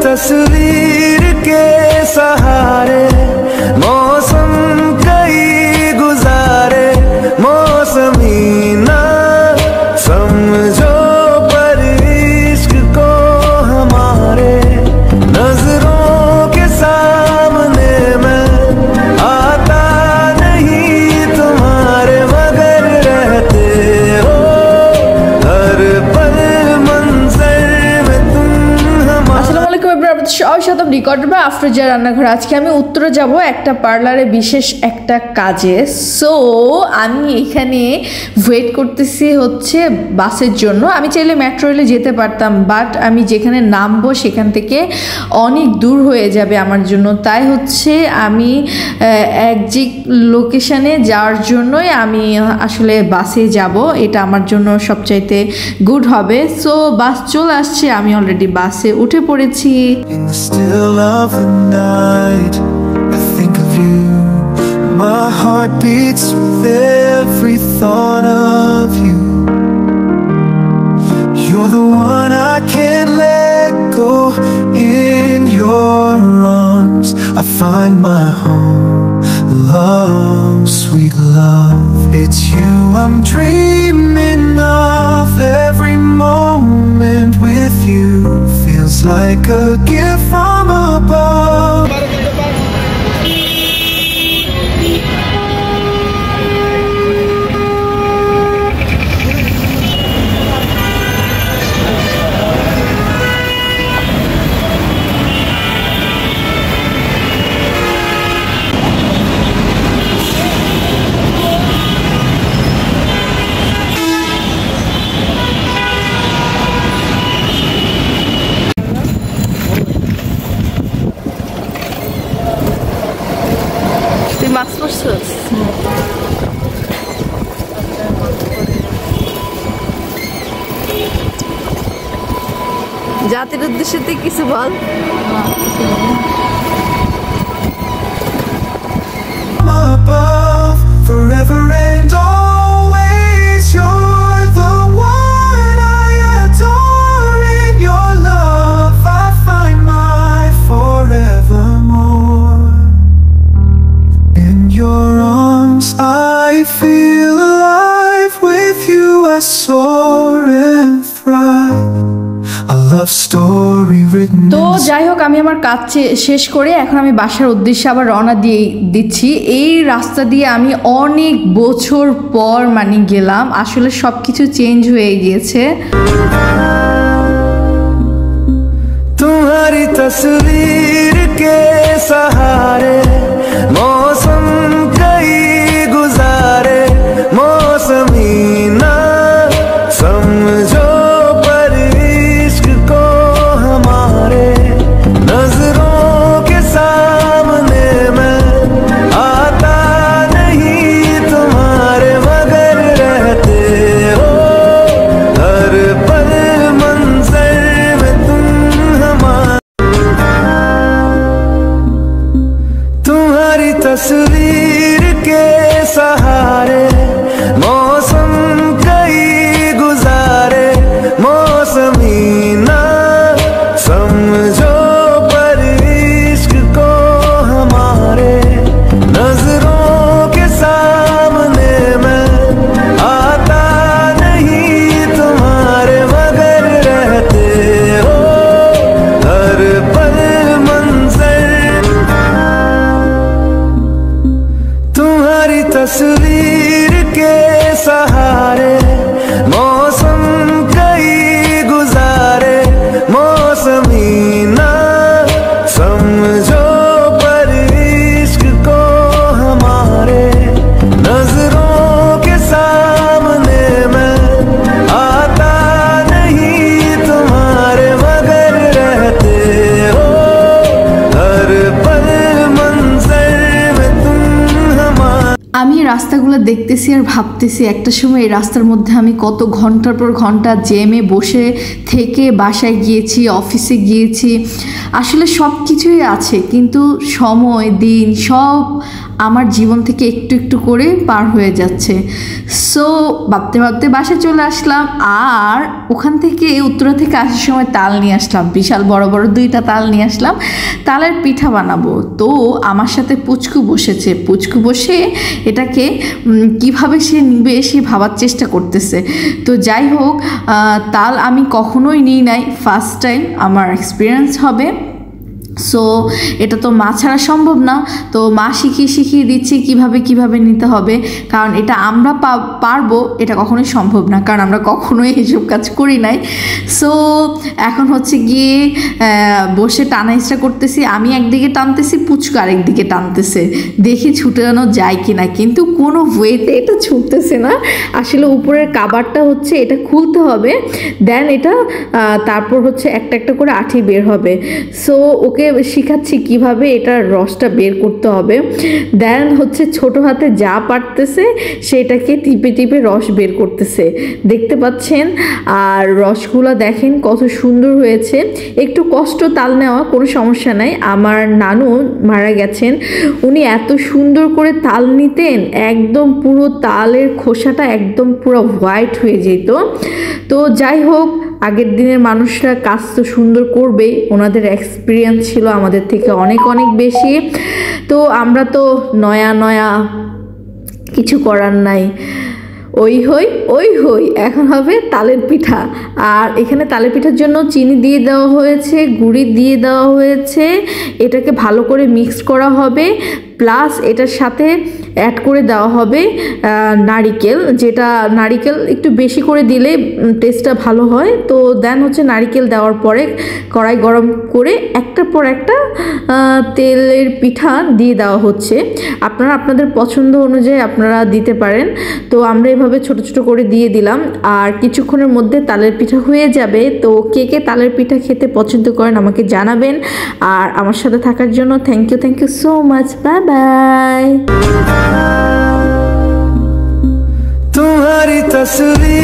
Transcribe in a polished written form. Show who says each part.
Speaker 1: तस्वीर के सहारे मौसम कई गुजारे मौसमी ना समझो पर इश्क को हमारे नजरों के सामने मैं आता नहीं तुम्हारे मगर रहते हो हर पल मंजर में तुम
Speaker 2: আফরোজা রান্নাঘর। আজকে আমি উত্তরে যাব একটা পার্লারে বিশেষ একটা কাজে। সো আমি এখানে ওয়েট করতেছি হচ্ছে বাসের জন্য। আমি চাইলে মেট্রো রেলে যেতে পারতাম, বাট আমি যেখানে নামবো সেখান থেকে অনেক দূর হয়ে যাবে আমার জন্য। তাই হচ্ছে আমি একজিক লোকেশানে যাওয়ার জন্যই আমি আসলে বাসে যাব, এটা আমার জন্য সবচাইতে গুড হবে। সো বাস চলে আসছে, আমি অলরেডি বাসে উঠে পড়েছি।
Speaker 1: Of the night, I think of you. My heart beats with every thought of you. You're the one I can't let go. In your arms I find my home. Love, sweet love, it's you I'm dreaming of. Every moment with you feels like a gift from above.
Speaker 2: Mask পরছস? জাতির উদ্দেশ্যে তুই কিছু বল।
Speaker 1: Above, forever and always, you're the one I adore. In your love I find my forevermore. In your arms I feel alive. With you I soar and thrive. A love story written.
Speaker 2: তো যাই হোক, আমি আমার কাজ শেষ করে এখন আমি বাসার উদ্দেশ্যে আবার রওনা দিয়ে দিচ্ছি। এই রাস্তা দিয়ে আমি অনেক বছর পর গেলাম, আসলে সব কিছু চেঞ্জ হয়ে গিয়েছে।
Speaker 1: तुम्हारी तस्वीर के सहारे मौसम कई गुजारे मौसमी ना समझो पर इश्क को हमारे नजरों के सामने मैं आता नहीं तुम्हारे मगर रहते हो हर पल मंजर में तुम तुम्हारी तस्वीर के सहारे मौसम कई गुजारे मौसमी ना समझो पर इश्क को हमारे नजरों के सामने मैं आता नहीं तुम्हारे मगर रहते हो हर पल मंजर तुम्हारी तस्वीर के सहारे मौसम कई गुजारे मौसमी ना समझो पर इश्क को हमारे नजरों के सामने मैं आता नहीं तुम्हारे मगर रहते हो हर पल मंजर में तुम हमारे।
Speaker 2: আমি রাস্তাগুলো দেখতেছি আর ভাবতেছি একটা সময় এই রাস্তার মধ্যে আমি কত ঘন্টার পর ঘন্টা জ্যামে বসে থেকে বাসায় গিয়েছি, অফিসে গিয়েছি। আসলে সব কিছুই আছে, কিন্তু সময় দিন সব আমার জীবন থেকে একটু একটু করে পার হয়ে যাচ্ছে। সো ভাবতে ভাবতে বাসায় চলে আসলাম, আর ওখান থেকে উত্তরা থেকে আসার সময় তাল নিয়ে আসলাম, বিশাল বড় বড় 2টা তাল নিয়ে আসলাম, তালের পিঠা বানাবো। তো আমার সাথে পুচকু বসেছে, পুচকু বসে এটাকে কিভাবে সে নিবে সে ভাবার চেষ্টা করতেছে। তো যাই হোক, তাল আমি কখনোই নিই নাই, ফার্স্ট টাইম আমার এক্সপিরিয়েন্স হবে। সো এটা তো মা ছাড়া সম্ভব না, তো মা শিখিয়ে দিচ্ছে কিভাবে নিতে হবে, কারণ এটা আমরা পারবো এটা কখনোই সম্ভব না, কারণ আমরা কখনোই এসব কাজ করি নাই। সো এখন হচ্ছে গিয়ে বসে টানা হিচড়া করতেছি, আমি একদিকে টানতেছি, পুচকু আরেকদিকে টানতেছে, দেখি ছুটানো যায় কি না, কিন্তু কোনো ওয়েতে এটা ছুটতেছে না। আসলে উপরের কাভারটা হচ্ছে এটা খুলতে হবে, দেন এটা তারপর হচ্ছে একটা একটা করে আঠি বের হবে। সো ওকে শিখাচ্ছি কিভাবে এটার রসটা বের করতে হবে, দেন হচ্ছে ছোট হাতে যা পারতেছে সেটাকে টিপে টিপে রস বের করতেছে, দেখতে পাচ্ছেন। আর রসগুলো দেখেন কত সুন্দর হয়েছে। একটু কষ্ট তাল নেওয়া, কোনো সমস্যা নাই। আমার নানু মারা গেছেন, উনি এত সুন্দর করে তাল নিতেন, একদম পুরো তালের খোসাটা একদম পুরো হোয়াইট হয়ে যেত। তো যাই হোক, আগের দিনের মানুষরা কাজ তো সুন্দর করবেই, ওনাদের এক্সপিরিয়েন্স ছিল আমাদের থেকে অনেক অনেক বেশি। তো আমরা তো নয়া কিছু করার নাই, ওই হই এখন হবে তালের পিঠা। আর এখানে তালের পিঠার জন্য চিনি দিয়ে দেওয়া হয়েছে, গুড়ি দিয়ে দেওয়া হয়েছে, এটাকে ভালো করে মিক্স করা হবে, প্লাস এটার সাথে অ্যাড করে দেওয়া হবে নারিকেল, যেটা নারিকেল একটু বেশি করে দিলে টেস্টটা ভালো হয়। তো দেন হচ্ছে নারিকেল দেওয়ার পরে কড়াই গরম করে একটার পর একটা তেলের পিঠা দিয়ে দেওয়া হচ্ছে। আপনারা আপনাদের পছন্দ অনুযায়ী আপনারা দিতে পারেন। তো আমরা এভাবে ছোট ছোট করে দিয়ে দিলাম, আর কিছুক্ষণের মধ্যে তালের পিঠা হয়ে যাবে। তো কে কে তালের পিঠা খেতে পছন্দ করেন আমাকে জানাবেন, আর আমার সাথে থাকার জন্য thank you so much, bye bye.
Speaker 1: तुम्हारी तस्वीर